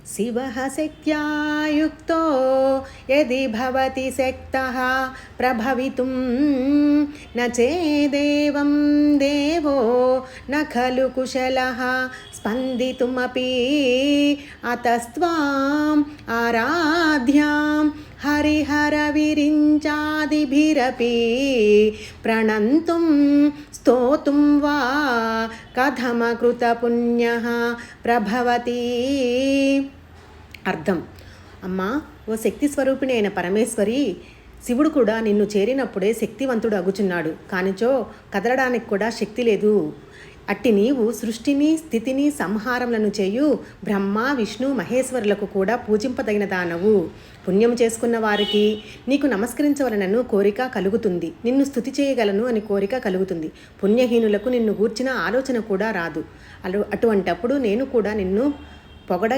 शिवः शक्त्या युक्तो यदि भवति शक्तः प्रभवितुं न चेदेवं देवो न खलु कुशलः स्पन्दितुमपि अतस्त्वाम् आराध्यां हरिहरविरिञ्चादिभिरपि प्रणन्तुं स्तोतुं वा कथमकृतपुण्यः ప్రభవతి. అర్థం: అమ్మా, ఓ శక్తి స్వరూపిణి అయిన పరమేశ్వరి, శివుడు కూడా నిన్ను చేరినప్పుడే శక్తివంతుడు అగుచున్నాడు. కానిచో కదలడానికి కూడా శక్తి లేదు. అట్టి నీవు సృష్టిని స్థితిని సంహారములను చేయు బ్రహ్మ విష్ణు మహేశ్వరులకు కూడా పూజింపదగిన దానవు. పుణ్యం చేసుకున్న వారికి నీకు నమస్కరించవలనను కోరిక కలుగుతుంది, నిన్ను స్తుతి చేయగలను అని కోరిక కలుగుతుంది. పుణ్యహీనులకు నిన్ను గూర్చిన ఆలోచన కూడా రాదు. అటువంటప్పుడు నేను కూడా నిన్ను పొగడ